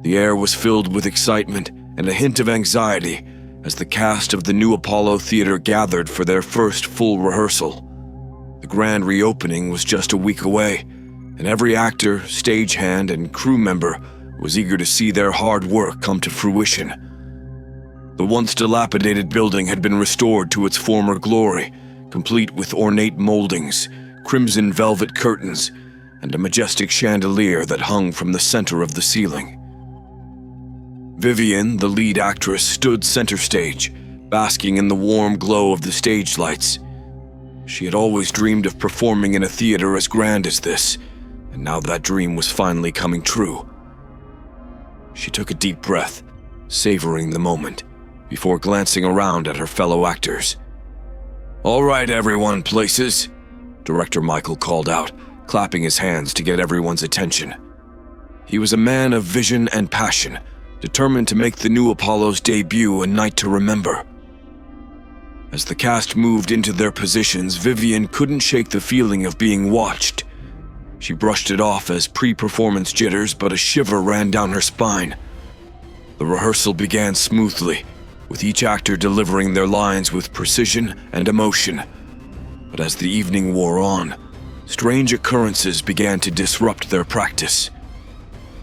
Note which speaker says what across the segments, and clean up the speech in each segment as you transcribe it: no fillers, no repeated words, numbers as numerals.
Speaker 1: The air was filled with excitement and a hint of anxiety as the cast of the new Apollo Theater gathered for their first full rehearsal. The grand reopening was just a week away, and every actor, stagehand, and crew member was eager to see their hard work come to fruition. The once dilapidated building had been restored to its former glory, complete with ornate moldings, crimson velvet curtains, and a majestic chandelier that hung from the center of the ceiling. Vivian, the lead actress, stood center stage, basking in the warm glow of the stage lights. She had always dreamed of performing in a theater as grand as this, and now that dream was finally coming true. She took a deep breath, savoring the moment, before glancing around at her fellow actors. "All right, everyone, places," Director Michael called out, clapping his hands to get everyone's attention. He was a man of vision and passion, determined to make the new Apollo's debut a night to remember. As the cast moved into their positions, Vivian couldn't shake the feeling of being watched. She brushed it off as pre-performance jitters, but a shiver ran down her spine. The rehearsal began smoothly, with each actor delivering their lines with precision and emotion. But as the evening wore on, strange occurrences began to disrupt their practice.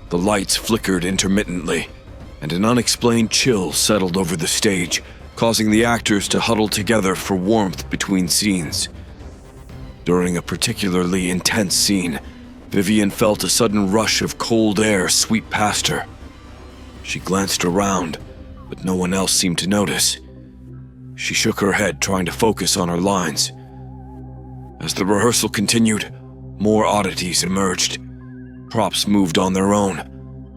Speaker 1: The lights flickered intermittently, and an unexplained chill settled over the stage, causing the actors to huddle together for warmth between scenes. During a particularly intense scene, Vivian felt a sudden rush of cold air sweep past her. She glanced around, but no one else seemed to notice. She shook her head, trying to focus on her lines. As the rehearsal continued, more oddities emerged. Props moved on their own,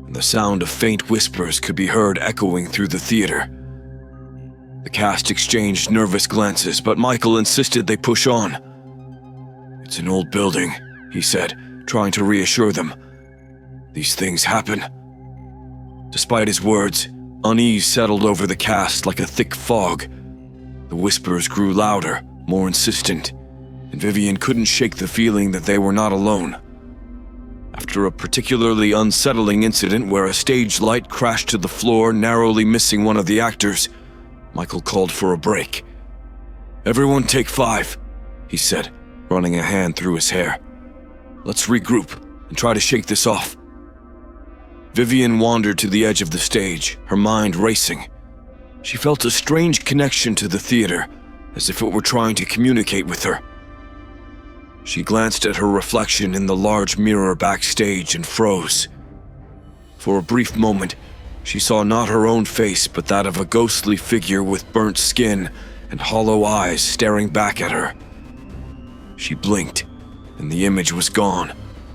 Speaker 1: and the sound of faint whispers could be heard echoing through the theater. The cast exchanged nervous glances, but Michael insisted they push on. "It's an old building," he said, trying to reassure them. "These things happen." Despite his words, unease settled over the cast like a thick fog. The whispers grew louder, more insistent, and Vivian couldn't shake the feeling that they were not alone. After a particularly unsettling incident where a stage light crashed to the floor, narrowly missing one of the actors, Michael called for a break. "Everyone take 5, he said, running a hand through his hair. "Let's regroup and try to shake this off." Vivian wandered to the edge of the stage, her mind racing. She felt a strange connection to the theater, as if it were trying to communicate with her. She glanced at her reflection in the large mirror backstage and froze. For a brief moment, she saw not her own face, but that of a ghostly figure with burnt skin and hollow eyes staring back at her. She blinked, and the image was gone,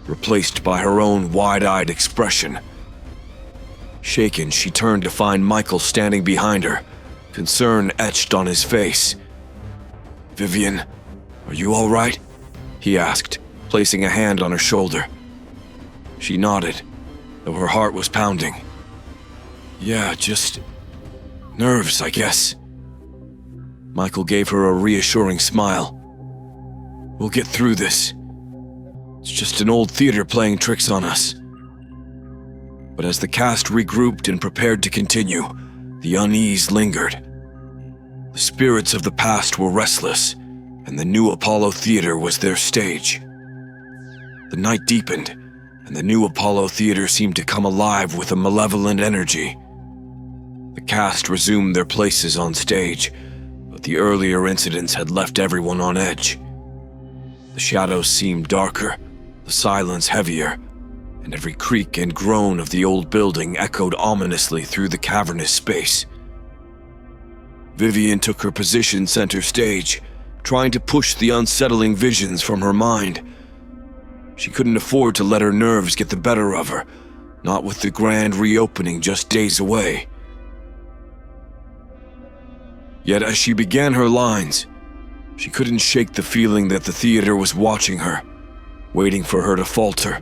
Speaker 1: replaced by her own wide-eyed expression. Shaken, she turned to find Michael standing behind her, concern etched on his face. "Vivian, are you all right?" he asked, placing a hand on her shoulder. She nodded, though her heart was pounding. "Yeah, just nerves, I guess." Michael gave her a reassuring smile. "We'll get through this. It's just an old theater playing tricks on us." But as the cast regrouped and prepared to continue, the unease lingered. The spirits of the past were restless, and the new Apollo Theater was their stage. The night deepened, and the new Apollo Theater seemed to come alive with a malevolent energy. The cast resumed their places on stage, but the earlier incidents had left everyone on edge. The shadows seemed darker, the silence heavier, and every creak and groan of the old building echoed ominously through the cavernous space. Vivian took her position center stage, trying to push the unsettling visions from her mind. She couldn't afford to let her nerves get the better of her, not with the grand reopening just days away. Yet as she began her lines, she couldn't shake the feeling that the theater was watching her, waiting for her to falter.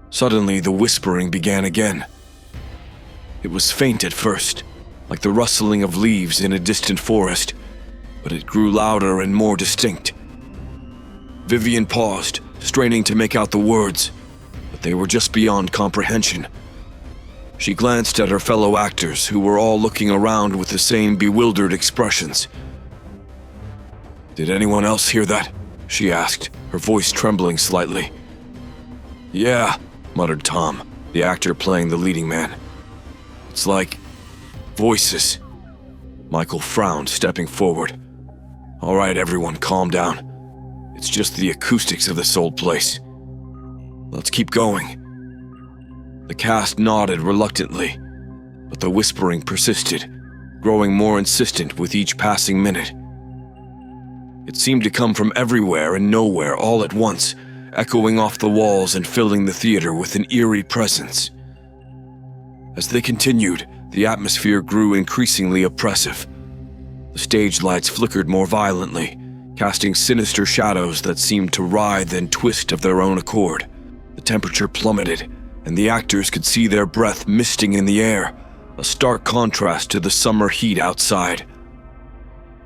Speaker 1: Suddenly, the whispering began again. It was faint at first, like the rustling of leaves in a distant forest, but it grew louder and more distinct. Vivian paused, straining to make out the words, but they were just beyond comprehension. She glanced at her fellow actors, who were all looking around with the same bewildered expressions. "Did anyone else hear that?" she asked, her voice trembling slightly. "Yeah," muttered Tom, the actor playing the leading man. "It's like voices." Michael frowned, stepping forward. "All right, everyone, calm down. It's just the acoustics of this old place. Let's keep going." The cast nodded reluctantly, but the whispering persisted, growing more insistent with each passing minute. It seemed to come from everywhere and nowhere all at once, echoing off the walls and filling the theater with an eerie presence. As they continued, the atmosphere grew increasingly oppressive. The stage lights flickered more violently, casting sinister shadows that seemed to writhe and twist of their own accord. The temperature plummeted, and the actors could see their breath misting in the air, a stark contrast to the summer heat outside.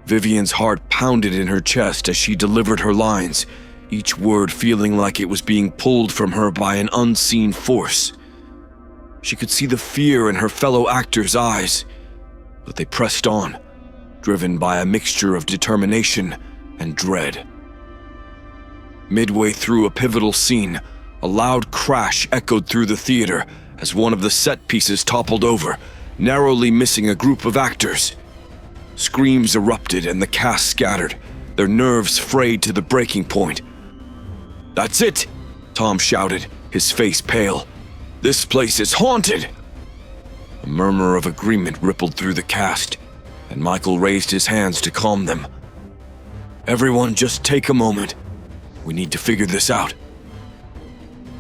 Speaker 1: Vivian's heart pounded in her chest as she delivered her lines, each word feeling like it was being pulled from her by an unseen force. She could see the fear in her fellow actors' eyes, but they pressed on, driven by a mixture of determination and dread. Midway through a pivotal scene, a loud crash echoed through the theater as one of the set pieces toppled over, narrowly missing a group of actors. Screams erupted and the cast scattered, their nerves frayed to the breaking point. "That's it!" Tom shouted, his face pale. "This place is haunted!" A murmur of agreement rippled through the cast, and Michael raised his hands to calm them. "Everyone, just take a moment. We need to figure this out."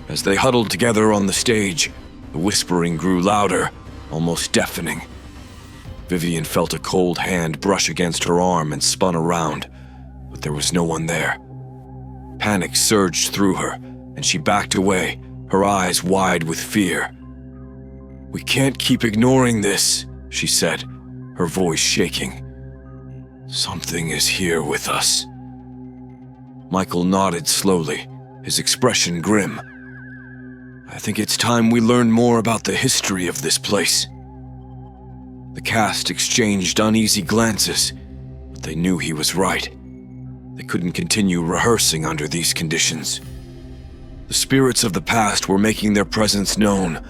Speaker 1: As they huddled together on the stage, the whispering grew louder, almost deafening. Vivian felt a cold hand brush against her arm and spun around, but there was no one there. Panic surged through her, and she backed away, her eyes wide with fear. "We can't keep ignoring this," she said, her voice shaking. "Something is here with us." Michael nodded slowly, his expression grim. "I think it's time we learn more about the history of this place." The cast exchanged uneasy glances, but they knew he was right. They couldn't continue rehearsing under these conditions. The spirits of the past were making their presence known,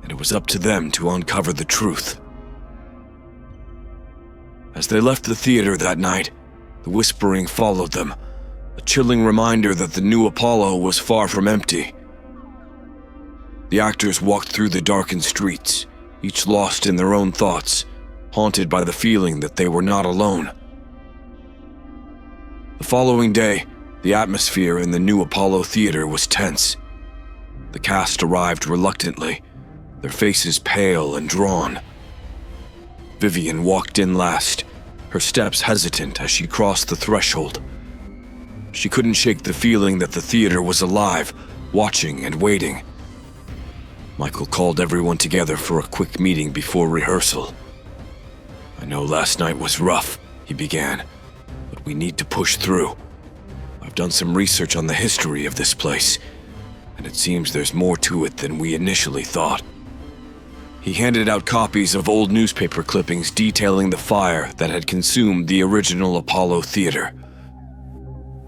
Speaker 1: and it was up to them to uncover the truth. As they left the theater that night, the whispering followed them, a chilling reminder that the new Apollo was far from empty. The actors walked through the darkened streets, each lost in their own thoughts, haunted by the feeling that they were not alone. The following day, the atmosphere in the new Apollo Theater was tense. The cast arrived reluctantly, their faces pale and drawn. Vivian walked in last, her steps hesitant as she crossed the threshold. She couldn't shake the feeling that the theater was alive, watching and waiting. Michael called everyone together for a quick meeting before rehearsal. "I know last night was rough," he began, "but we need to push through. I've done some research on the history of this place, and it seems there's more to it than we initially thought." He handed out copies of old newspaper clippings detailing the fire that had consumed the original Apollo Theater.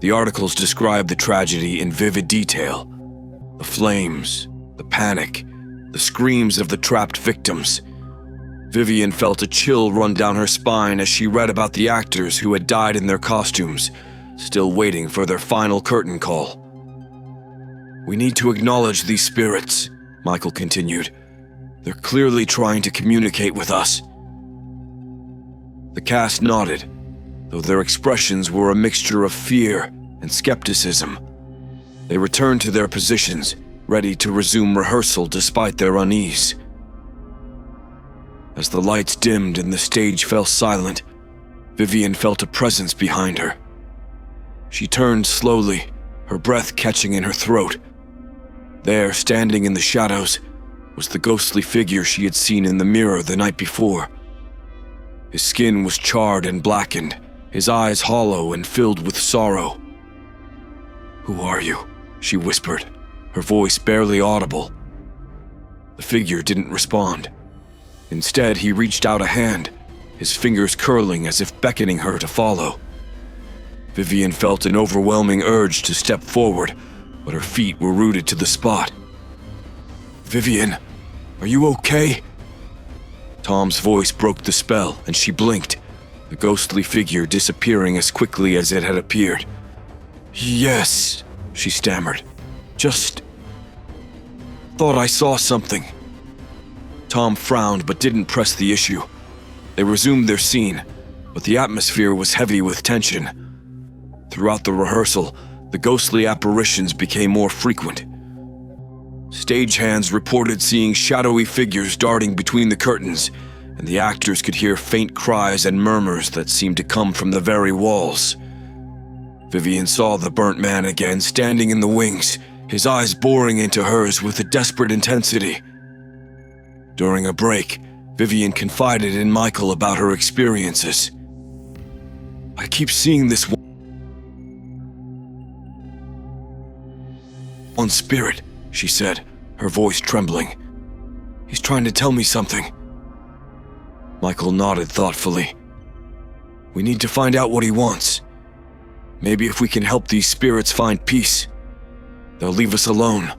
Speaker 1: The articles described the tragedy in vivid detail: the flames, the panic, the screams of the trapped victims. Vivian felt a chill run down her spine as she read about the actors who had died in their costumes, still waiting for their final curtain call. "We need to acknowledge these spirits," Michael continued. "They're clearly trying to communicate with us." The cast nodded, though their expressions were a mixture of fear and skepticism. They returned to their positions, ready to resume rehearsal despite their unease. As the lights dimmed and the stage fell silent, Vivian felt a presence behind her. She turned slowly, her breath catching in her throat. There, standing in the shadows, was the ghostly figure she had seen in the mirror the night before. His skin was charred and blackened, his eyes hollow and filled with sorrow. "Who are you?" she whispered, her voice barely audible. The figure didn't respond. Instead, he reached out a hand, his fingers curling as if beckoning her to follow. Vivian felt an overwhelming urge to step forward, but her feet were rooted to the spot. "Vivian, are you okay?" Tom's voice broke the spell, and she blinked, the ghostly figure disappearing as quickly as it had appeared. "Yes," she stammered. "Just thought I saw something." Tom frowned but didn't press the issue. They resumed their scene, but the atmosphere was heavy with tension. Throughout the rehearsal, the ghostly apparitions became more frequent. Stagehands reported seeing shadowy figures darting between the curtains, and the actors could hear faint cries and murmurs that seemed to come from the very walls. Vivian saw the burnt man again standing in the wings, his eyes boring into hers with a desperate intensity. During a break, Vivian confided in Michael about her experiences. "I keep seeing this one spirit," she said, her voice trembling. "He's trying to tell me something." Michael nodded thoughtfully. "We need to find out what he wants. Maybe if we can help these spirits find peace, they'll leave us alone."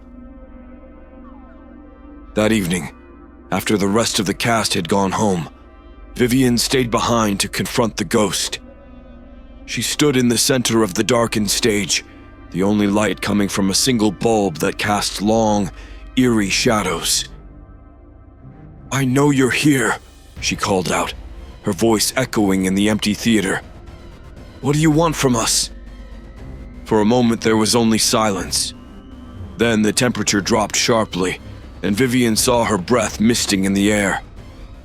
Speaker 1: That evening, after the rest of the cast had gone home, Vivian stayed behind to confront the ghost. She stood in the center of the darkened stage, the only light coming from a single bulb that cast long, eerie shadows. "I know you're here," she called out, her voice echoing in the empty theater. "What do you want from us?" For a moment there was only silence. Then the temperature dropped sharply, and Vivian saw her breath misting in the air.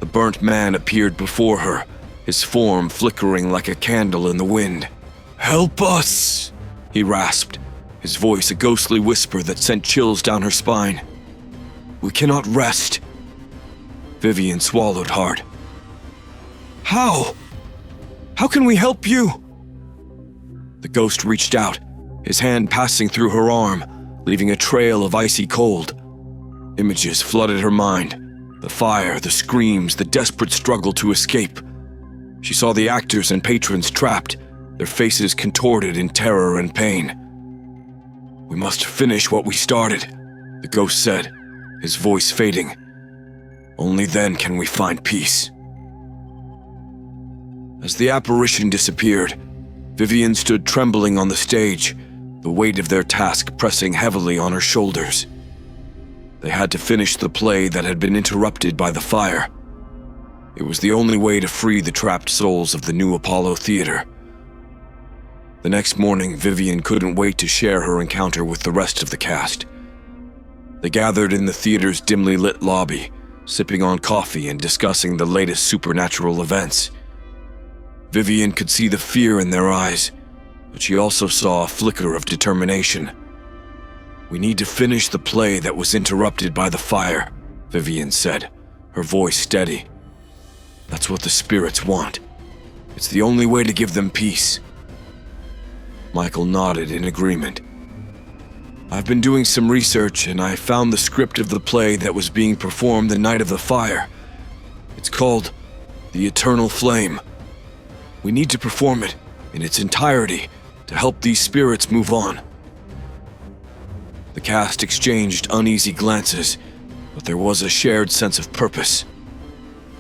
Speaker 1: The burnt man appeared before her, his form flickering like a candle in the wind. "Help us!" he rasped, his voice a ghostly whisper that sent chills down her spine. "We cannot rest." Vivian swallowed hard. "How? How can we help you?" The ghost reached out, his hand passing through her arm, leaving a trail of icy cold. Images flooded her mind. The fire, the screams, the desperate struggle to escape. She saw the actors and patrons trapped, their faces contorted in terror and pain. "We must finish what we started," the ghost said, his voice fading. "Only then can we find peace." As the apparition disappeared, Vivian stood trembling on the stage, the weight of their task pressing heavily on her shoulders. They had to finish the play that had been interrupted by the fire. It was the only way to free the trapped souls of the new Apollo Theater. The next morning, Vivian couldn't wait to share her encounter with the rest of the cast. They gathered in the theater's dimly lit lobby, sipping on coffee and discussing the latest supernatural events. Vivian could see the fear in their eyes, but she also saw a flicker of determination. "We need to finish the play that was interrupted by the fire," Vivian said, her voice steady. "That's what the spirits want. It's the only way to give them peace." Michael nodded in agreement. "I've been doing some research and I found the script of the play that was being performed the night of the fire. It's called The Eternal Flame. We need to perform it in its entirety to help these spirits move on." The cast exchanged uneasy glances, but there was a shared sense of purpose.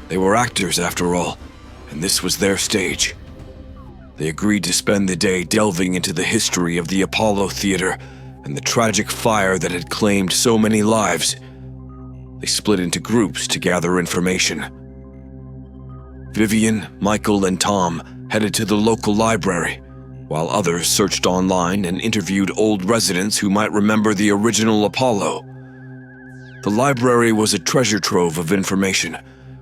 Speaker 1: They were actors, after all, and this was their stage. They agreed to spend the day delving into the history of the Apollo Theater and the tragic fire that had claimed so many lives. They split into groups to gather information. Vivian, Michael, and Tom headed to the local library, while others searched online and interviewed old residents who might remember the original Apollo. The library was a treasure trove of information,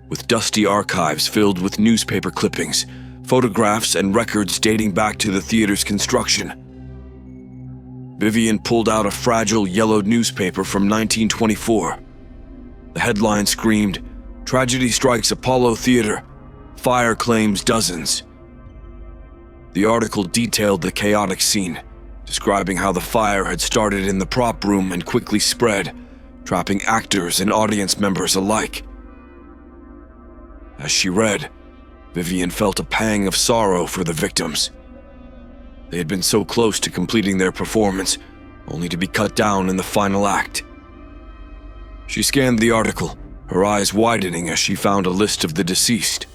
Speaker 1: with dusty archives filled with newspaper clippings, photographs, and records dating back to the theater's construction. Vivian pulled out a fragile yellowed newspaper from 1924. The headline screamed, "Tragedy strikes Apollo Theater. Fire claims dozens." The article detailed the chaotic scene, describing how the fire had started in the prop room and quickly spread, trapping actors and audience members alike. As she read, Vivian felt a pang of sorrow for the victims. They had been so close to completing their performance, only to be cut down in the final act. She scanned the article, her eyes widening as she found a list of the deceased.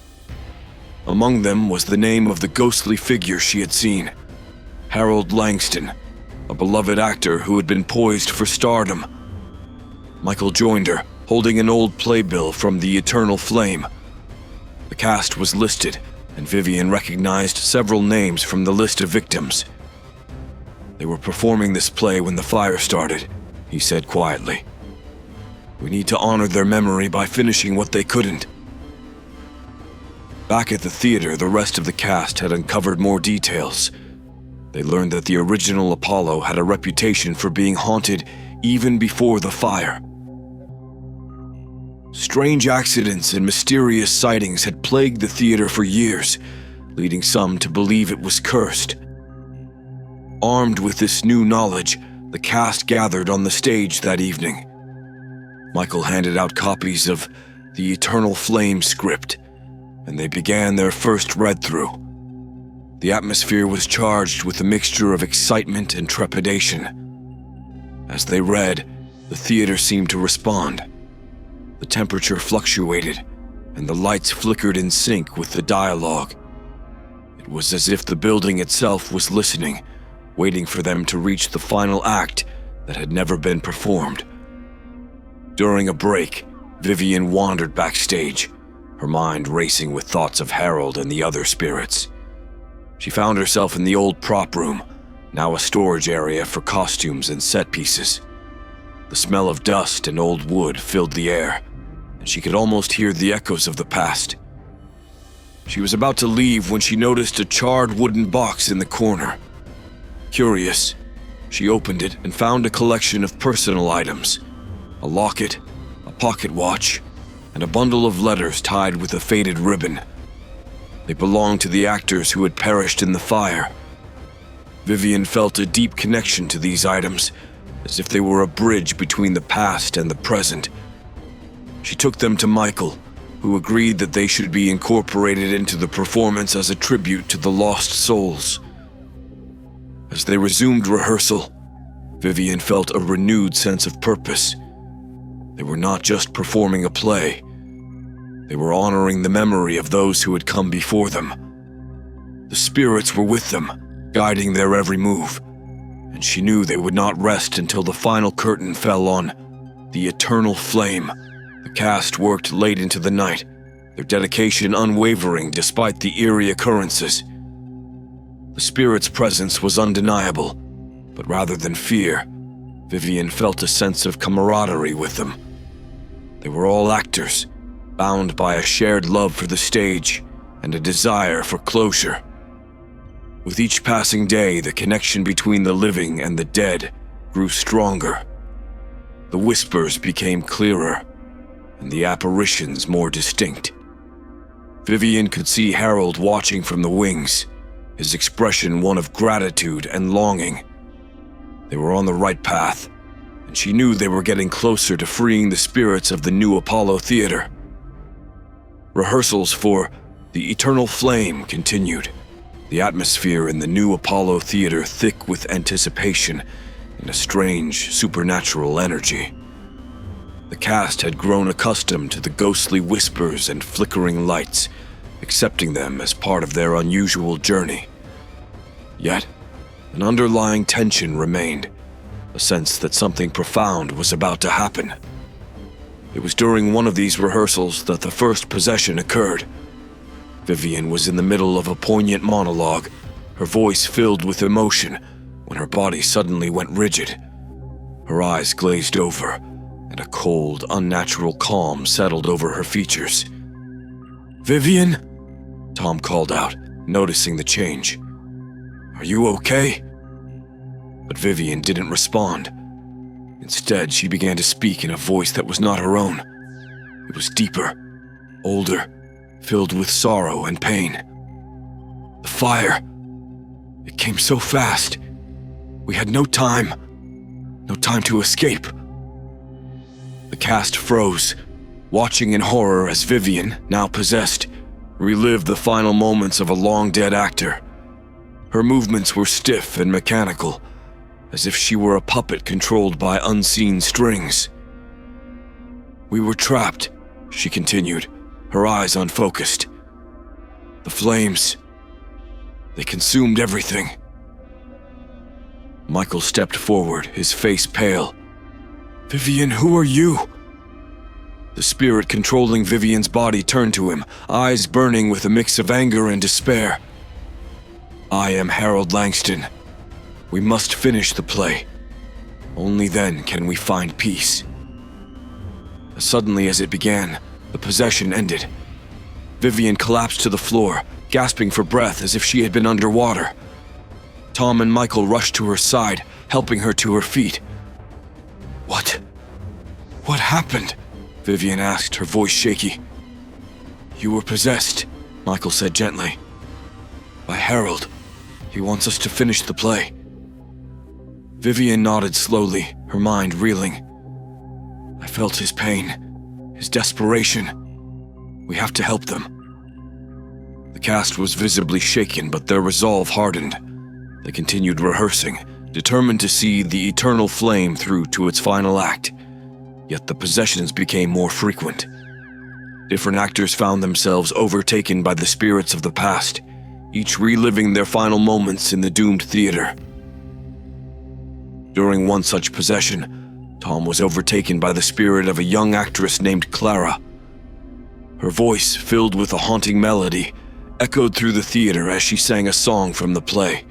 Speaker 1: Among them was the name of the ghostly figure she had seen, Harold Langston, a beloved actor who had been poised for stardom. Michael joined her, holding an old playbill from the Eternal Flame. The cast was listed, and Vivian recognized several names from the list of victims. They were performing this play when the fire started, he said quietly. We need to honor their memory by finishing what they couldn't. Back at the theater, the rest of the cast had uncovered more details. They learned that the original Apollo had a reputation for being haunted even before the fire. Strange accidents and mysterious sightings had plagued the theater for years, leading some to believe it was cursed. Armed with this new knowledge, the cast gathered on the stage that evening. Michael handed out copies of the Eternal Flame script, and they began their first read-through. The atmosphere was charged with a mixture of excitement and trepidation. As they read, the theater seemed to respond. The temperature fluctuated, and the lights flickered in sync with the dialogue. It was as if the building itself was listening, waiting for them to reach the final act that had never been performed. During a break, Vivian wandered backstage, her mind racing with thoughts of Harold and the other spirits. She found herself in the old prop room, now a storage area for costumes and set pieces. The smell of dust and old wood filled the air, and she could almost hear the echoes of the past. She was about to leave when she noticed a charred wooden box in the corner. Curious, she opened it and found a collection of personal items: a locket, a pocket watch, and a bundle of letters tied with a faded ribbon. They belonged to the actors who had perished in the fire. Vivian felt a deep connection to these items, as if they were a bridge between the past and the present. She took them to Michael, who agreed that they should be incorporated into the performance as a tribute to the lost souls. As they resumed rehearsal, Vivian felt a renewed sense of purpose. They were not just performing a play. They were honoring the memory of those who had come before them. The spirits were with them, guiding their every move, and she knew they would not rest until the final curtain fell on the Eternal Flame. The cast worked late into the night, their dedication unwavering despite the eerie occurrences. The spirit's presence was undeniable, but rather than fear, Vivian felt a sense of camaraderie with them. They were all actors, bound by a shared love for the stage and a desire for closure. With each passing day, the connection between the living and the dead grew stronger. The whispers became clearer, and the apparitions more distinct. Vivian could see Harold watching from the wings, his expression one of gratitude and longing. They were on the right path, and she knew they were getting closer to freeing the spirits of the new Apollo Theater. Rehearsals for the Eternal Flame continued, the atmosphere in the new Apollo Theater thick with anticipation and a strange, supernatural energy. The cast had grown accustomed to the ghostly whispers and flickering lights, accepting them as part of their unusual journey. Yet, an underlying tension remained, a sense that something profound was about to happen. It was during one of these rehearsals that the first possession occurred. Vivian was in the middle of a poignant monologue, her voice filled with emotion, when her body suddenly went rigid. Her eyes glazed over, and a cold, unnatural calm settled over her features. "Vivian?" Tom called out, noticing the change. "Are you okay?" But Vivian didn't respond. Instead, she began to speak in a voice that was not her own. It was deeper, older, filled with sorrow and pain. "The fire. It came so fast. We had no time to escape." The cast froze, watching in horror as Vivian, now possessed, relived the final moments of a long-dead actor. Her movements were stiff and mechanical, as if she were a puppet controlled by unseen strings. "We were trapped," she continued, her eyes unfocused. "The flames, they consumed everything." Michael stepped forward, his face pale. "Vivian, who are you?" The spirit controlling Vivian's body turned to him, eyes burning with a mix of anger and despair. "I am Harold Langston. We must finish the play. Only then can we find peace." As suddenly as it began, the possession ended. Vivian collapsed to the floor, gasping for breath as if she had been underwater. Tom and Michael rushed to her side, helping her to her feet. What happened?" Vivian asked, her voice shaky. "You were possessed," Michael said gently. "By Harold. He wants us to finish the play." Vivian nodded slowly, her mind reeling. "I felt his pain, his desperation. We have to help them." The cast was visibly shaken, but their resolve hardened. They continued rehearsing, determined to see the eternal flame through to its final act. Yet the possessions became more frequent. Different actors found themselves overtaken by the spirits of the past, each reliving their final moments in the doomed theater. During one such possession, Tom was overtaken by the spirit of a young actress named Clara. Her voice, filled with a haunting melody, echoed through the theater as she sang a song from the play.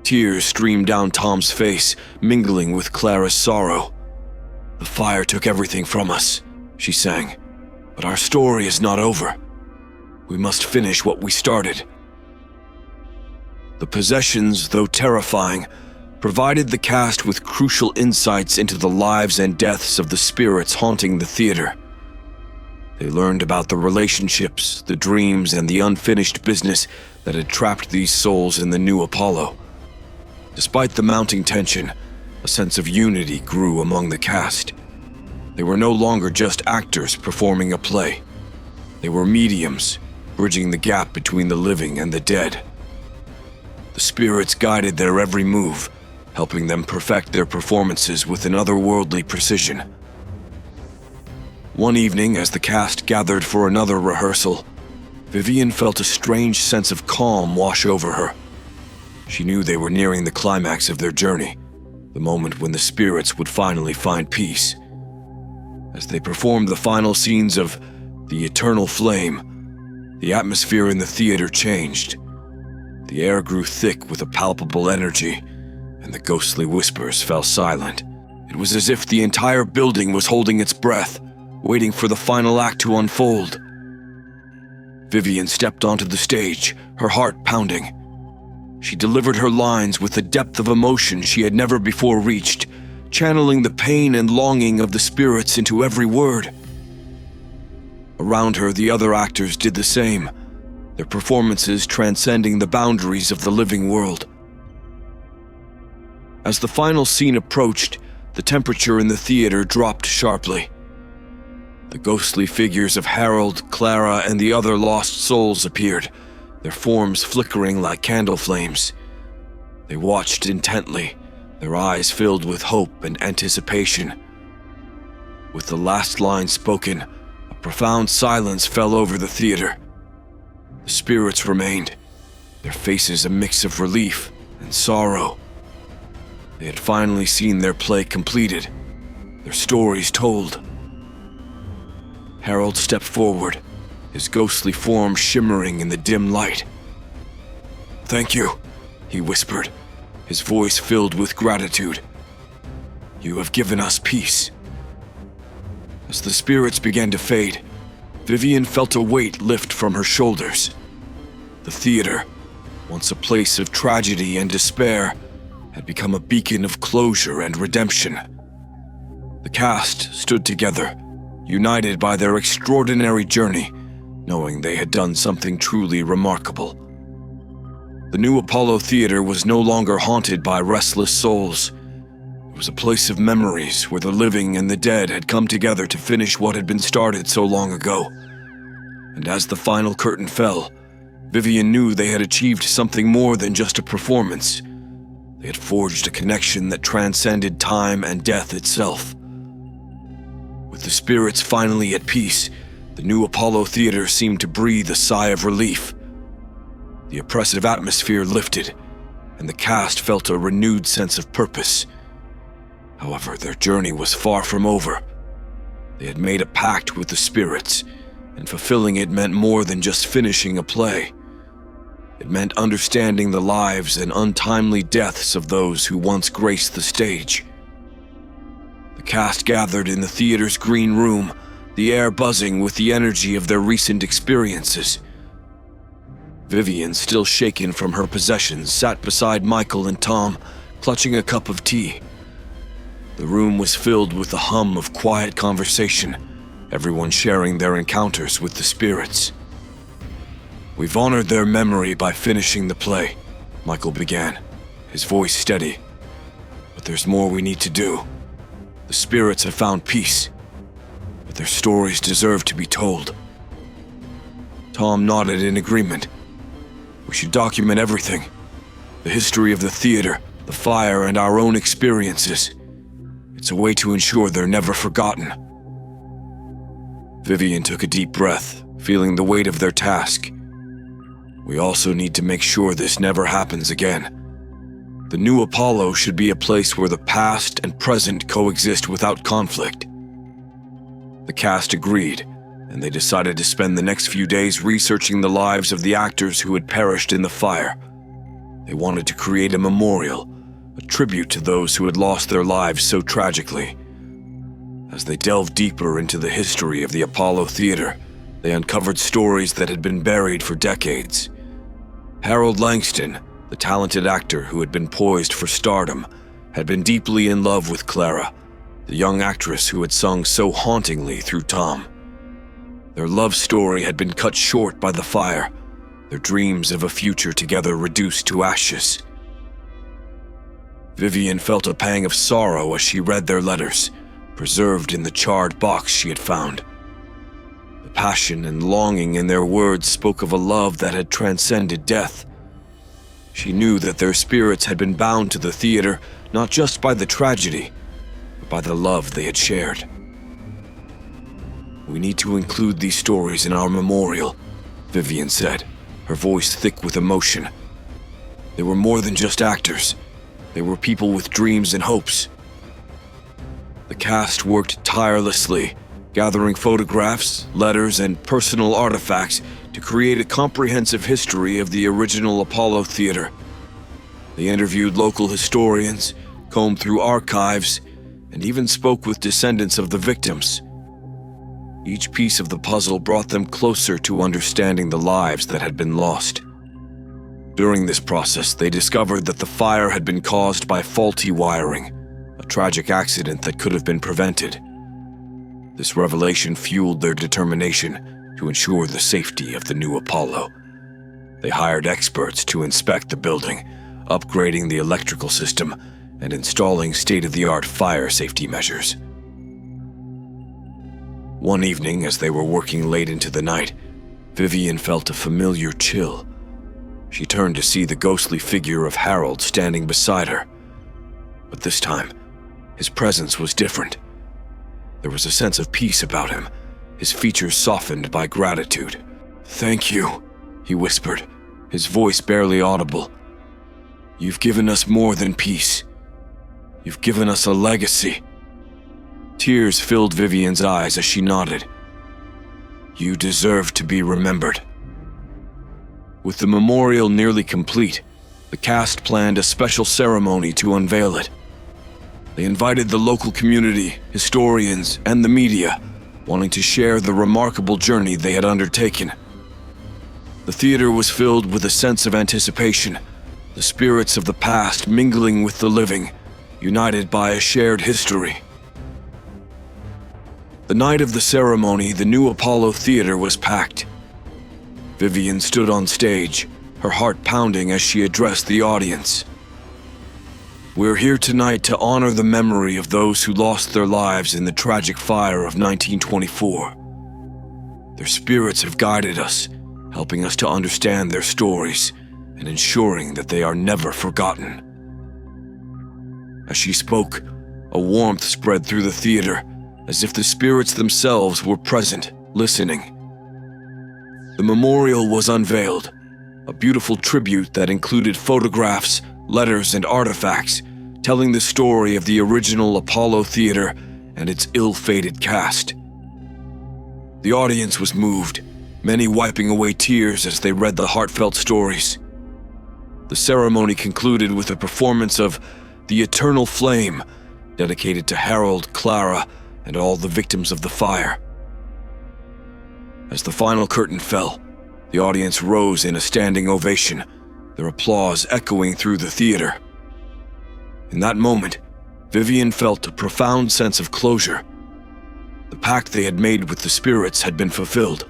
Speaker 1: Tears streamed down Tom's face, mingling with Clara's sorrow. "The fire took everything from us," she sang, "but our story is not over. We must finish what we started." The possessions, though terrifying, provided the cast with crucial insights into the lives and deaths of the spirits haunting the theater. They learned about the relationships, the dreams, and the unfinished business that had trapped these souls in the new Apollo. Despite the mounting tension, a sense of unity grew among the cast. They were no longer just actors performing a play. They were mediums, bridging the gap between the living and the dead. The spirits guided their every move, helping them perfect their performances with an otherworldly precision. One evening, as the cast gathered for another rehearsal, Vivian felt a strange sense of calm wash over her. She knew they were nearing the climax of their journey, the moment when the spirits would finally find peace. As they performed the final scenes of The Eternal Flame, the atmosphere in the theater changed. The air grew thick with a palpable energy, and the ghostly whispers fell silent. It was as if the entire building was holding its breath, waiting for the final act to unfold. Vivian stepped onto the stage, her heart pounding. She delivered her lines with a depth of emotion she had never before reached, channeling the pain and longing of the spirits into every word. Around her, the other actors did the same, their performances transcending the boundaries of the living world. As the final scene approached, the temperature in the theater dropped sharply. The ghostly figures of Harold, Clara, and the other lost souls appeared, their forms flickering like candle flames. They watched intently, their eyes filled with hope and anticipation. With the last line spoken, a profound silence fell over the theater. The spirits remained, their faces a mix of relief and sorrow. They had finally seen their play completed, their stories told. Harold stepped forward, his ghostly form shimmering in the dim light. "Thank you," he whispered, his voice filled with gratitude. "You have given us peace." As the spirits began to fade, Vivian felt a weight lift from her shoulders. The theater, once a place of tragedy and despair, had become a beacon of closure and redemption. The cast stood together, united by their extraordinary journey, knowing they had done something truly remarkable. The new Apollo Theater was no longer haunted by restless souls. It was a place of memories where the living and the dead had come together to finish what had been started so long ago. And as the final curtain fell, Vivian knew they had achieved something more than just a performance. They had forged a connection that transcended time and death itself. With the spirits finally at peace, the new Apollo Theater seemed to breathe a sigh of relief. The oppressive atmosphere lifted, and the cast felt a renewed sense of purpose. However, their journey was far from over. They had made a pact with the spirits, and fulfilling it meant more than just finishing a play. It meant understanding the lives and untimely deaths of those who once graced the stage. The cast gathered in the theater's green room, the air buzzing with the energy of their recent experiences. Vivian, still shaken from her possessions, sat beside Michael and Tom, clutching a cup of tea. The room was filled with the hum of quiet conversation, everyone sharing their encounters with the spirits. "We've honored their memory by finishing the play," Michael began, his voice steady. "But there's more we need to do. The spirits have found peace, but their stories deserve to be told." Tom nodded in agreement. "We should document everything. The history of the theater, the fire, and our own experiences. It's a way to ensure they're never forgotten." Vivian took a deep breath, feeling the weight of their task. "We also need to make sure this never happens again. The new Apollo should be a place where the past and present coexist without conflict." The cast agreed, and they decided to spend the next few days researching the lives of the actors who had perished in the fire. They wanted to create a memorial, a tribute to those who had lost their lives so tragically. As they delved deeper into the history of the Apollo Theater, they uncovered stories that had been buried for decades. Harold Langston, the talented actor who had been poised for stardom, had been deeply in love with Clara, the young actress who had sung so hauntingly through Tom. Their love story had been cut short by the fire, their dreams of a future together reduced to ashes. Vivian felt a pang of sorrow as she read their letters, preserved in the charred box she had found. The passion and longing in their words spoke of a love that had transcended death. She knew that their spirits had been bound to the theater not just by the tragedy, but by the love they had shared. "We need to include these stories in our memorial," Vivian said, her voice thick with emotion. "They were more than just actors. They were people with dreams and hopes." The cast worked tirelessly, gathering photographs, letters, and personal artifacts to create a comprehensive history of the original Apollo Theater. They interviewed local historians, combed through archives, and even spoke with descendants of the victims. Each piece of the puzzle brought them closer to understanding the lives that had been lost. During this process, they discovered that the fire had been caused by faulty wiring, a tragic accident that could have been prevented. This revelation fueled their determination to ensure the safety of the new Apollo. They hired experts to inspect the building, upgrading the electrical system and installing state-of-the-art fire safety measures. One evening, as they were working late into the night, Vivian felt a familiar chill. She turned to see the ghostly figure of Harold standing beside her. But this time, his presence was different. There was a sense of peace about him, his features softened by gratitude. "Thank you," he whispered, his voice barely audible. "You've given us more than peace. You've given us a legacy." Tears filled Vivian's eyes as she nodded. "You deserve to be remembered." With the memorial nearly complete, the cast planned a special ceremony to unveil it. They invited the local community, historians, and the media, wanting to share the remarkable journey they had undertaken. The theater was filled with a sense of anticipation, the spirits of the past mingling with the living, united by a shared history. The night of the ceremony, the new Apollo Theater was packed. Vivian stood on stage, her heart pounding as she addressed the audience. We're here tonight to honor the memory of those who lost their lives in the tragic fire of 1924. Their spirits have guided us, helping us to understand their stories and ensuring that they are never forgotten. As she spoke, a warmth spread through the theater, as if the spirits themselves were present, listening. The memorial was unveiled, a beautiful tribute that included photographs, letters, and artifacts, telling the story of the original Apollo Theater and its ill-fated cast. The audience was moved, many wiping away tears as they read the heartfelt stories. The ceremony concluded with a performance of The Eternal Flame, dedicated to Harold, Clara, and all the victims of the fire. As the final curtain fell, the audience rose in a standing ovation, their applause echoing through the theater. In that moment, Vivian felt a profound sense of closure. The pact they had made with the spirits had been fulfilled.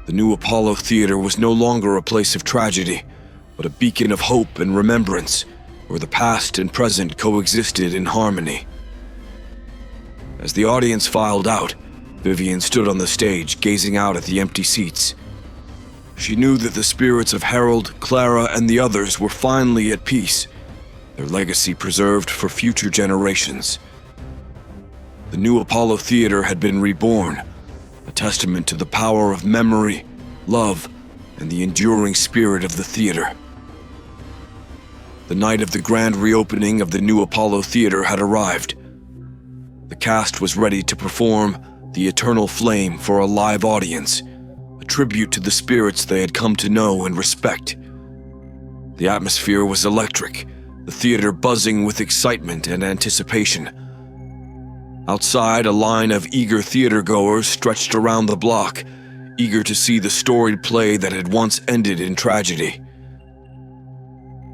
Speaker 1: The new Apollo Theater was no longer a place of tragedy, but a beacon of hope and remembrance, where the past and present coexisted in harmony. As the audience filed out, Vivian stood on the stage, gazing out at the empty seats. She knew that the spirits of Harold, Clara, and the others were finally at peace, their legacy preserved for future generations. The new Apollo Theater had been reborn, a testament to the power of memory, love, and the enduring spirit of the theater. The night of the grand reopening of the new Apollo Theater had arrived. The cast was ready to perform The Eternal Flame for a live audience, a tribute to the spirits they had come to know and respect. The atmosphere was electric, the theater buzzing with excitement and anticipation. Outside, a line of eager theatergoers stretched around the block, eager to see the storied play that had once ended in tragedy.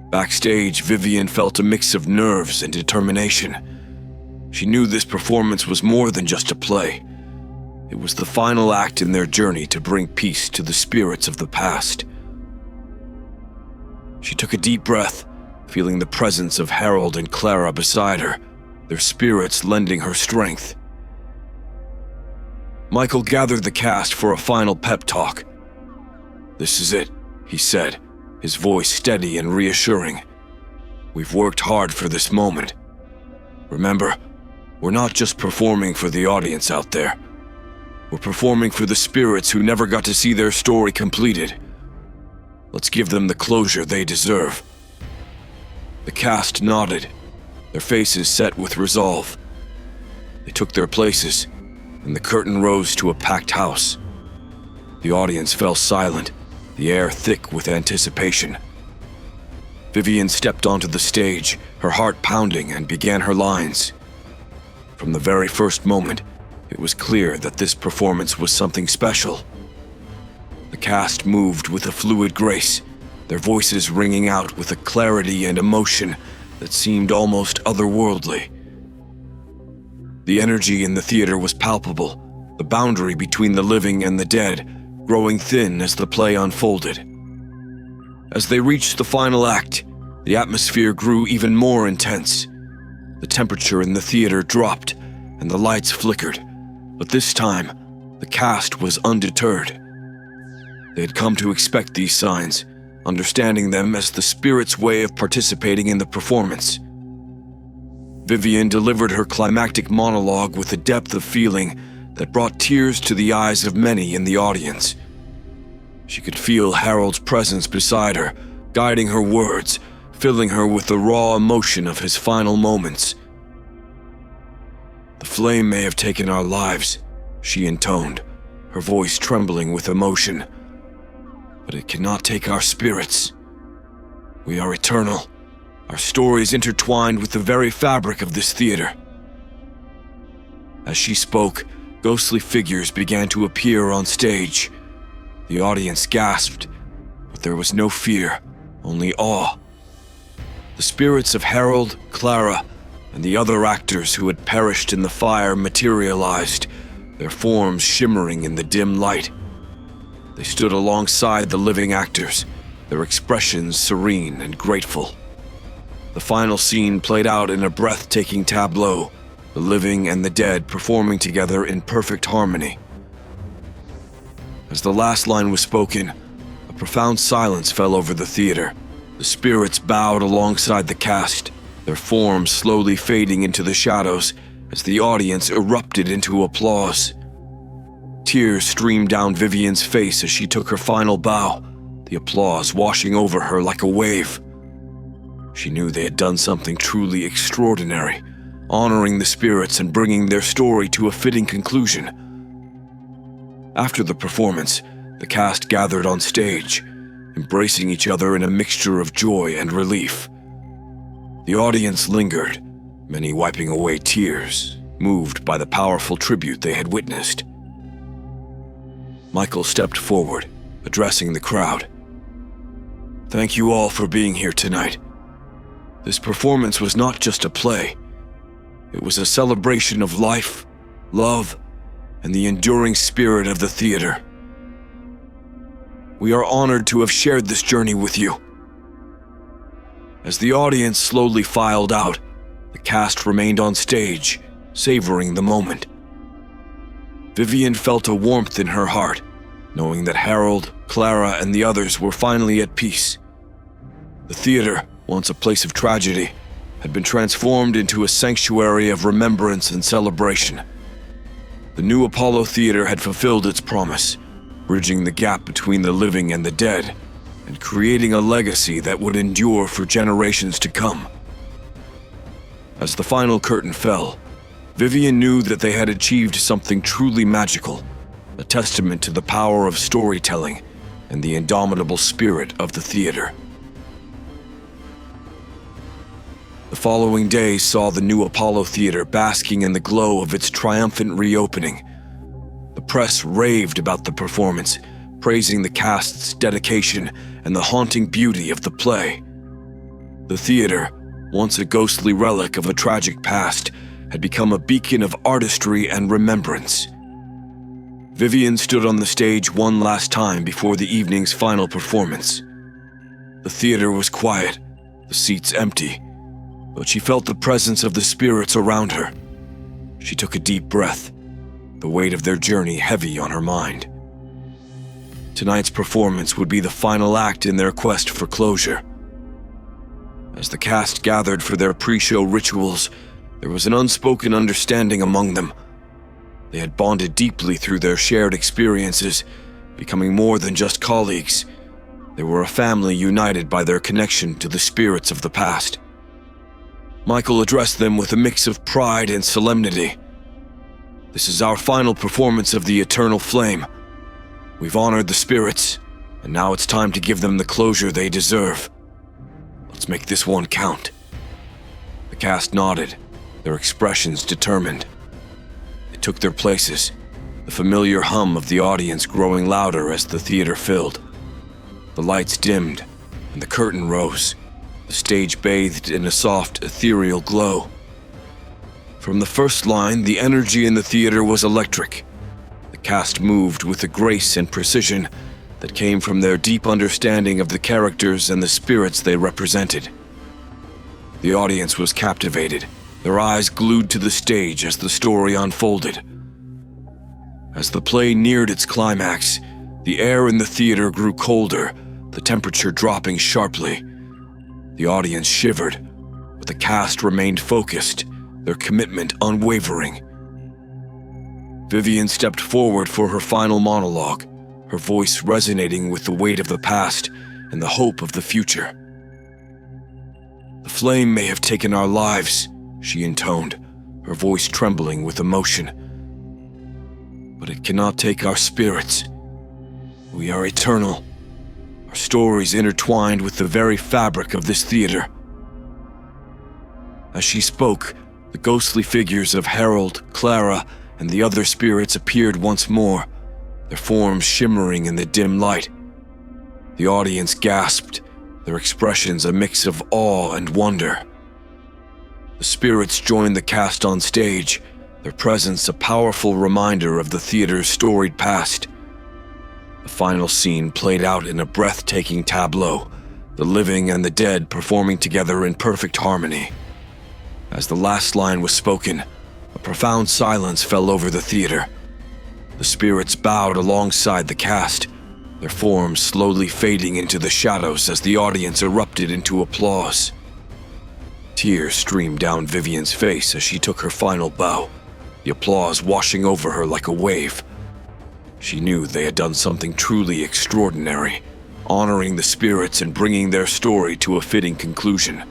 Speaker 1: Backstage, Vivian felt a mix of nerves and determination. She knew this performance was more than just a play. It was the final act in their journey to bring peace to the spirits of the past. She took a deep breath, feeling the presence of Harold and Clara beside her, their spirits lending her strength. Michael gathered the cast for a final pep talk. "This is it," he said, his voice steady and reassuring. "We've worked hard for this moment. Remember, we're not just performing for the audience out there. We're performing for the spirits who never got to see their story completed. Let's give them the closure they deserve." The cast nodded, their faces set with resolve. They took their places, and the curtain rose to a packed house. The audience fell silent, the air thick with anticipation. Vivian stepped onto the stage, her heart pounding, and began her lines. From the very first moment, it was clear that this performance was something special. The cast moved with a fluid grace, their voices ringing out with a clarity and emotion that seemed almost otherworldly. The energy in the theater was palpable, the boundary between the living and the dead growing thin as the play unfolded. As they reached the final act, the atmosphere grew even more intense. The temperature in the theater dropped, and the lights flickered, but this time, the cast was undeterred. They had come to expect these signs, understanding them as the spirit's way of participating in the performance. Vivian delivered her climactic monologue with a depth of feeling that brought tears to the eyes of many in the audience. She could feel Harold's presence beside her, guiding her words, filling her with the raw emotion of his final moments. "The flame may have taken our lives," she intoned, her voice trembling with emotion, "but it cannot take our spirits. We are eternal, our stories intertwined with the very fabric of this theater." As she spoke, ghostly figures began to appear on stage. The audience gasped, but there was no fear, only awe. The spirits of Harold, Clara, and the other actors who had perished in the fire materialized, their forms shimmering in the dim light. They stood alongside the living actors, their expressions serene and grateful. The final scene played out in a breathtaking tableau, the living and the dead performing together in perfect harmony. As the last line was spoken, a profound silence fell over the theater. The spirits bowed alongside the cast, their forms slowly fading into the shadows as the audience erupted into applause. Tears streamed down Vivian's face as she took her final bow, the applause washing over her like a wave. She knew they had done something truly extraordinary, honoring the spirits and bringing their story to a fitting conclusion. After the performance, the cast gathered on stage, embracing each other in a mixture of joy and relief. The audience lingered, many wiping away tears, moved by the powerful tribute they had witnessed. Michael stepped forward, addressing the crowd. "Thank you all for being here tonight. This performance was not just a play. It was a celebration of life, love, and the enduring spirit of the theater. We are honored to have shared this journey with you." As the audience slowly filed out, the cast remained on stage, savoring the moment. Vivian felt a warmth in her heart, knowing that Harold, Clara, and the others were finally at peace. The theater, once a place of tragedy, had been transformed into a sanctuary of remembrance and celebration. The new Apollo Theater had fulfilled its promise, bridging the gap between the living and the dead, and creating a legacy that would endure for generations to come. As the final curtain fell, Vivian knew that they had achieved something truly magical, a testament to the power of storytelling and the indomitable spirit of the theater. The following day saw the new Apollo Theater basking in the glow of its triumphant reopening. The press raved about the performance, praising the cast's dedication and the haunting beauty of the play. The theater, once a ghostly relic of a tragic past, had become a beacon of artistry and remembrance. Vivian stood on the stage one last time before the evening's final performance. The theater was quiet, the seats empty, but she felt the presence of the spirits around her. She took a deep breath, the weight of their journey heavy on her mind. Tonight's performance would be the final act in their quest for closure. As the cast gathered for their pre-show rituals, there was an unspoken understanding among them. They had bonded deeply through their shared experiences, becoming more than just colleagues. They were a family united by their connection to the spirits of the past. Michael addressed them with a mix of pride and solemnity. "This is our final performance of the Eternal Flame. We've honored the spirits, and now it's time to give them the closure they deserve. Let's make this one count." The cast nodded, their expressions determined. They took their places, the familiar hum of the audience growing louder as the theater filled. The lights dimmed, and the curtain rose, the stage bathed in a soft, ethereal glow. From the first line, the energy in the theater was electric. The cast moved with a grace and precision that came from their deep understanding of the characters and the spirits they represented. The audience was captivated, their eyes glued to the stage as the story unfolded. As the play neared its climax, the air in the theater grew colder, the temperature dropping sharply. The audience shivered, but the cast remained focused, their commitment unwavering. Vivian stepped forward for her final monologue, her voice resonating with the weight of the past and the hope of the future. "The flame may have taken our lives," she intoned, her voice trembling with emotion. "But it cannot take our spirits. We are eternal, our stories intertwined with the very fabric of this theater." As she spoke, the ghostly figures of Harold, Clara, and the other spirits appeared once more, their forms shimmering in the dim light. The audience gasped, their expressions a mix of awe and wonder. The spirits joined the cast on stage, their presence a powerful reminder of the theater's storied past. The final scene played out in a breathtaking tableau, the living and the dead performing together in perfect harmony. As the last line was spoken, a profound silence fell over the theater. The spirits bowed alongside the cast, their forms slowly fading into the shadows as the audience erupted into applause. Tears streamed down Vivian's face as she took her final bow, the applause washing over her like a wave. She knew they had done something truly extraordinary, honoring the spirits and bringing their story to a fitting conclusion.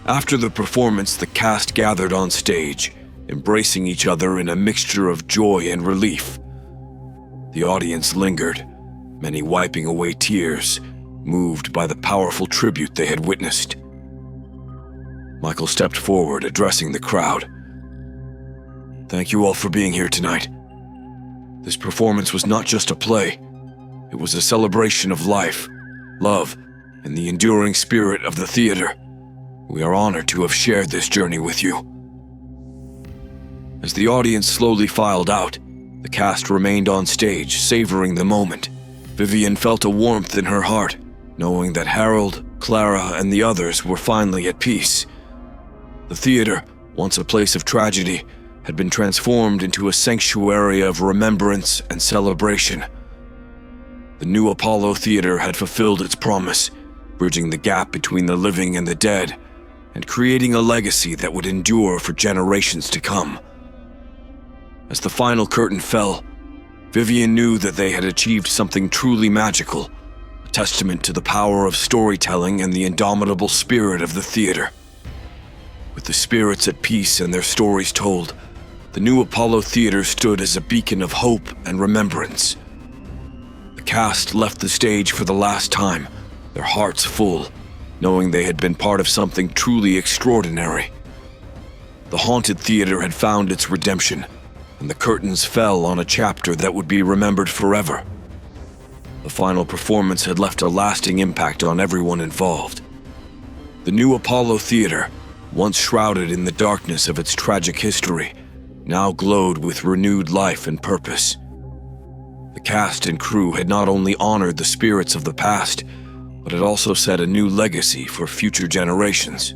Speaker 1: After the performance, the cast gathered on stage, embracing each other in a mixture of joy and relief. The audience lingered, many wiping away tears, moved by the powerful tribute they had witnessed. Michael stepped forward, addressing the crowd. "Thank you all for being here tonight. This performance was not just a play. It was a celebration of life, love, and the enduring spirit of the theater. We are honored to have shared this journey with you." As the audience slowly filed out, the cast remained on stage, savoring the moment. Vivian felt a warmth in her heart, knowing that Harold, Clara, and the others were finally at peace. The theater, once a place of tragedy, had been transformed into a sanctuary of remembrance and celebration. The new Apollo Theater had fulfilled its promise, bridging the gap between the living and the dead, and creating a legacy that would endure for generations to come. As the final curtain fell, Vivian knew that they had achieved something truly magical, a testament to the power of storytelling and the indomitable spirit of the theater. With the spirits at peace and their stories told, the new Apollo Theater stood as a beacon of hope and remembrance. The cast left the stage for the last time, their hearts full, knowing they had been part of something truly extraordinary. The haunted theater had found its redemption, and the curtains fell on a chapter that would be remembered forever. The final performance had left a lasting impact on everyone involved. The new Apollo Theater, once shrouded in the darkness of its tragic history, now glowed with renewed life and purpose. The cast and crew had not only honored the spirits of the past, but had also set a new legacy for future generations.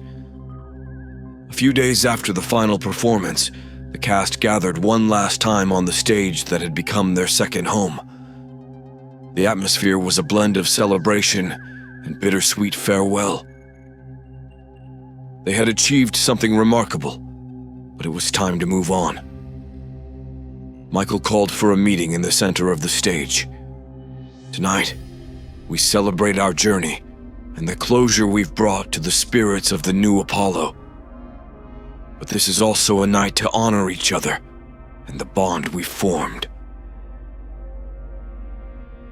Speaker 1: A few days after the final performance, the cast gathered one last time on the stage that had become their second home. The atmosphere was a blend of celebration and bittersweet farewell. They had achieved something remarkable, but it was time to move on. Michael called for a meeting in the center of the stage. "Tonight, we celebrate our journey and the closure we've brought to the spirits of the new Apollo. But this is also a night to honor each other and the bond we've formed."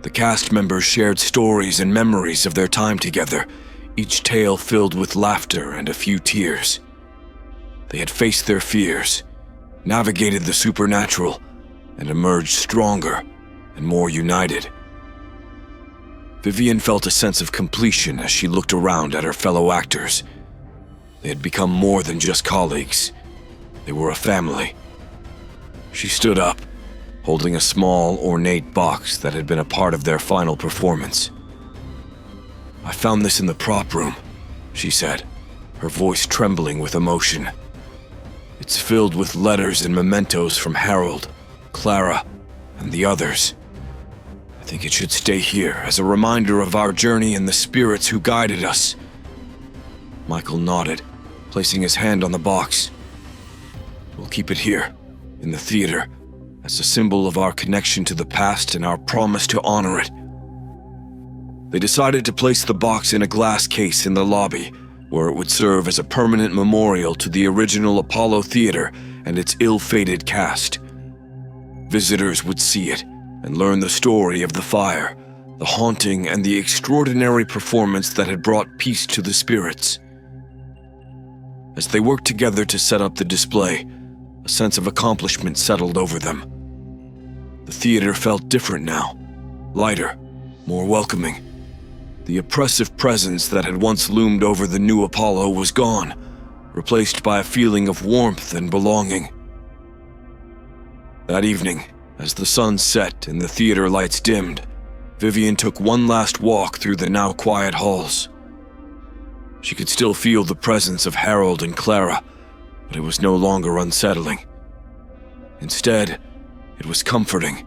Speaker 1: The cast members shared stories and memories of their time together, each tale filled with laughter and a few tears. They had faced their fears, navigated the supernatural, and emerged stronger and more united. Vivian felt a sense of completion as she looked around at her fellow actors. They had become more than just colleagues. They were a family. She stood up, holding a small, ornate box that had been a part of their final performance. "I found this in the prop room," she said, her voice trembling with emotion. "It's filled with letters and mementos from Harold, Clara, and the others. I think it should stay here as a reminder of our journey and the spirits who guided us." Michael nodded, placing his hand on the box. "We'll keep it here, in the theater, as a symbol of our connection to the past and our promise to honor it." They decided to place the box in a glass case in the lobby, where it would serve as a permanent memorial to the original Apollo Theater and its ill-fated cast. Visitors would see it and learn the story of the fire, the haunting, and the extraordinary performance that had brought peace to the spirits. As they worked together to set up the display, a sense of accomplishment settled over them. The theater felt different now, lighter, more welcoming. The oppressive presence that had once loomed over the new Apollo was gone, replaced by a feeling of warmth and belonging. That evening, as the sun set and the theater lights dimmed, Vivian took one last walk through the now quiet halls. She could still feel the presence of Harold and Clara, but it was no longer unsettling. Instead, it was comforting,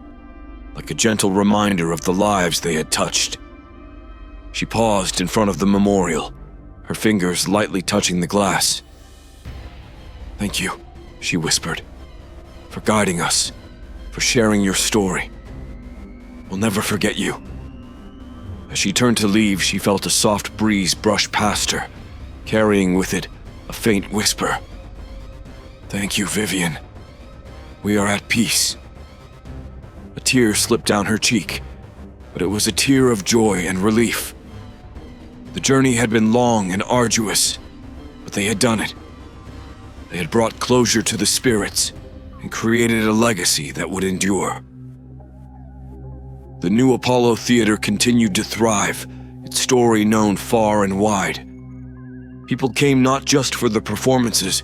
Speaker 1: like a gentle reminder of the lives they had touched. She paused in front of the memorial, her fingers lightly touching the glass. "Thank you," she whispered, "for guiding us, for sharing your story. We'll never forget you." As she turned to leave, she felt a soft breeze brush past her, carrying with it a faint whisper. "Thank you, Vivian. We are at peace." A tear slipped down her cheek, but it was a tear of joy and relief. The journey had been long and arduous, but they had done it. They had brought closure to the spirits and created a legacy that would endure. The new Apollo Theater continued to thrive, its story known far and wide. People came not just for the performances,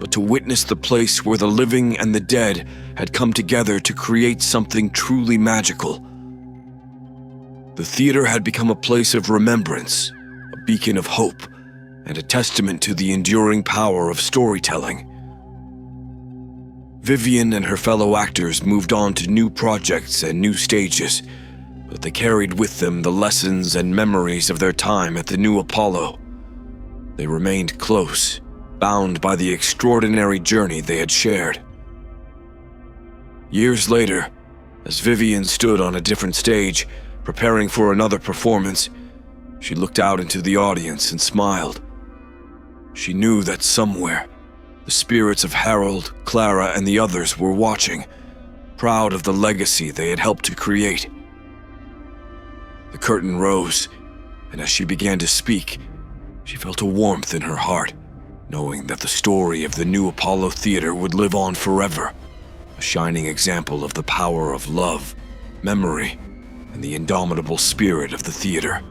Speaker 1: but to witness the place where the living and the dead had come together to create something truly magical. The theater had become a place of remembrance, a beacon of hope, and a testament to the enduring power of storytelling. Vivian and her fellow actors moved on to new projects and new stages, but they carried with them the lessons and memories of their time at the new Apollo. They remained close, bound by the extraordinary journey they had shared. Years later, as Vivian stood on a different stage, preparing for another performance, she looked out into the audience and smiled. She knew that somewhere, the spirits of Harold, Clara, and the others were watching, proud of the legacy they had helped to create. The curtain rose, and as she began to speak, she felt a warmth in her heart, knowing that the story of the new Apollo Theater would live on forever, a shining example of the power of love, memory, and the indomitable spirit of the theater.